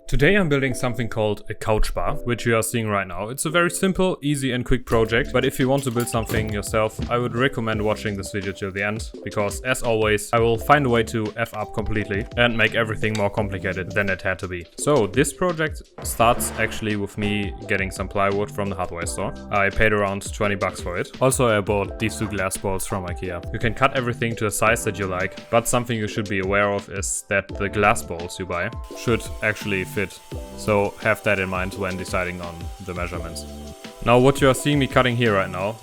Today I'm building something called a Couchbar, which you are seeing right now. It's a very simple, easy and quick project, but if you want to build something yourself, I would recommend watching this video till the end, because as always, I will find a way to F up completely and make everything more complicated than it had to be. So this project starts actually with me getting some plywood from the hardware store. I paid around 20 bucks for it. Also I bought these two glass balls from IKEA. You can cut everything to a size that you like, but something you should be aware of is that the glass balls you buy should actually fit. So have that in mind when deciding on the measurements. Now what you are seeing me cutting here right now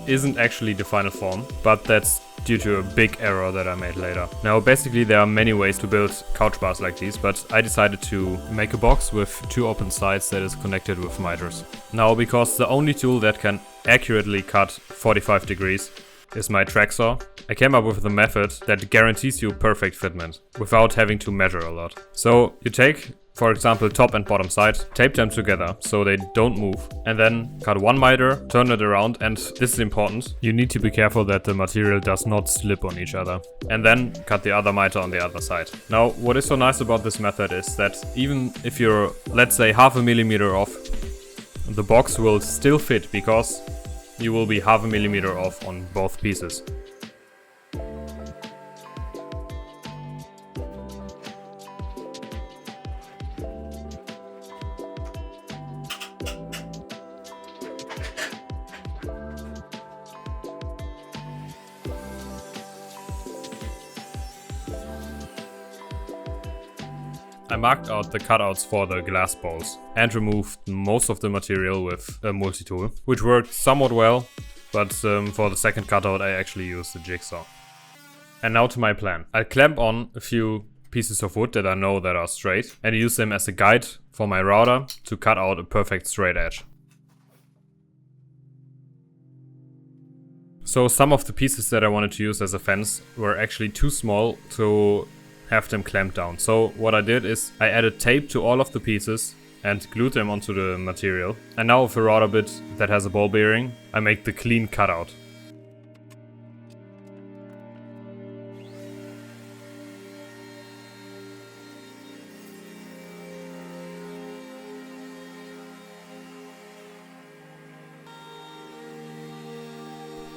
isn't actually the final form, but that's due to a big error that I made later. Now basically there are many ways to build couch bars like these, but I decided to make a box with two open sides that is connected with miters. Now because the only tool that can accurately cut 45 degrees is my track saw, I came up with a method that guarantees you perfect fitment without having to measure a lot. So you take, for example, top and bottom side, tape them together so they don't move, and then cut one miter, turn it around, and this is important, you need to be careful that the material does not slip on each other, and then cut the other miter on the other side. Now what is so nice about this method is that even if you're, let's say, half a millimeter off, the box will still fit because you will be half a millimeter off on both pieces. I marked out the cutouts for the glass balls and removed most of the material with a multi-tool, which worked somewhat well, but for the second cutout I actually used a jigsaw. And now to my plan. I'll clamp on a few pieces of wood that I know that are straight and use them as a guide for my router to cut out a perfect straight edge. So some of the pieces that I wanted to use as a fence were actually too small to have them clamped down. So what I did is I added tape to all of the pieces and glued them onto the material. And now with a router bit that has a ball bearing, I make the clean cutout.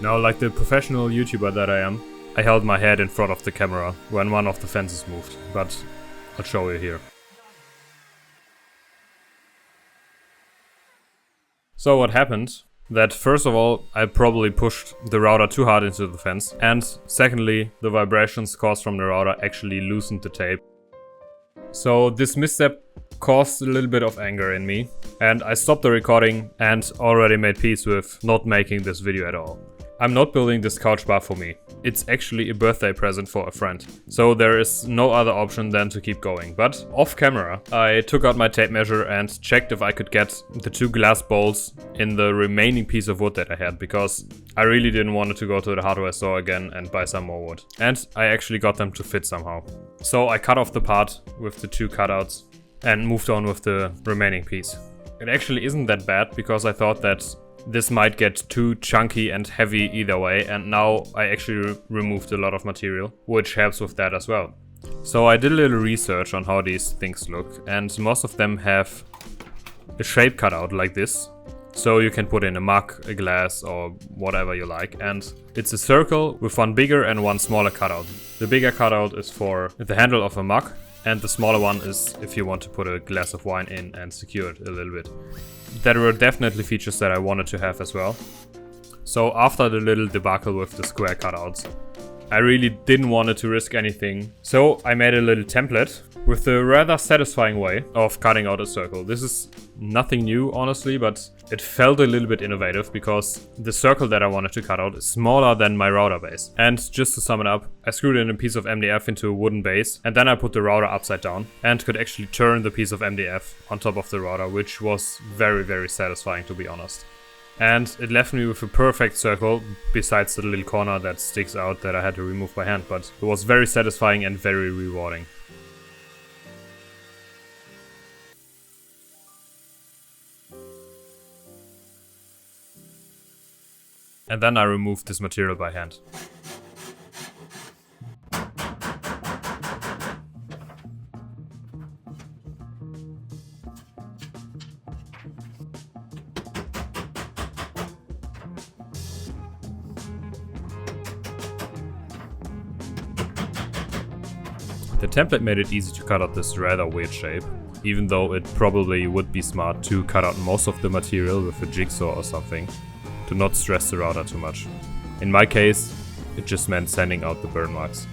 Now, like the professional YouTuber that I am, I held my head in front of the camera when one of the fences moved, but I'll show you here. So what happened? That first of all, I probably pushed the router too hard into the fence, and secondly, the vibrations caused from the router actually loosened the tape. So this misstep caused a little bit of anger in me, and I stopped the recording and already made peace with not making this video at all. I'm not building this couch bar for me. It's actually a birthday present for a friend. So there is no other option than to keep going. But off camera, I took out my tape measure and checked if I could get the two glass balls in the remaining piece of wood that I had, because I really didn't want to go to the hardware store again and buy some more wood. And I actually got them to fit somehow. So I cut off the part with the two cutouts and moved on with the remaining piece. It actually isn't that bad, because I thought that this might get too chunky and heavy either way, and now I actually removed a lot of material, which helps with that as well. So I did a little research on how these things look, and most of them have a shape cutout like this. So you can put in a mug, a glass, or whatever you like, and it's a circle with one bigger and one smaller cutout. The bigger cutout is for the handle of a mug, and the smaller one is if you want to put a glass of wine in and secure it a little bit. There were definitely features that I wanted to have as well. So after the little debacle with the square cutouts, I really didn't want to risk anything. So I made a little template with a rather satisfying way of cutting out a circle. This is nothing new, honestly, but it felt a little bit innovative because the circle that I wanted to cut out is smaller than my router base. And just to sum it up, I screwed in a piece of MDF into a wooden base, and then I put the router upside down and could actually turn the piece of MDF on top of the router, which was very, very satisfying, to be honest. And it left me with a perfect circle, besides the little corner that sticks out that I had to remove by hand, but it was very satisfying and very rewarding. And then I removed this material by hand. The template made it easy to cut out this rather weird shape, even though it probably would be smart to cut out most of the material with a jigsaw or something, to not stress the router too much. In my case, it just meant sanding out the burn marks.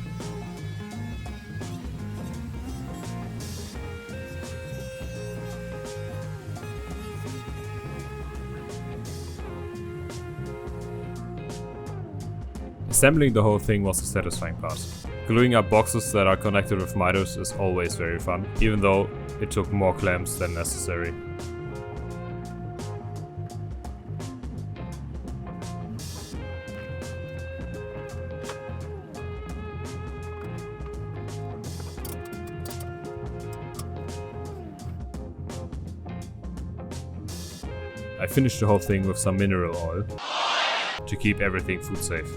Assembling the whole thing was the satisfying part. Gluing up boxes that are connected with miters is always very fun, even though it took more clamps than necessary. I finished the whole thing with some mineral oil to keep everything food safe.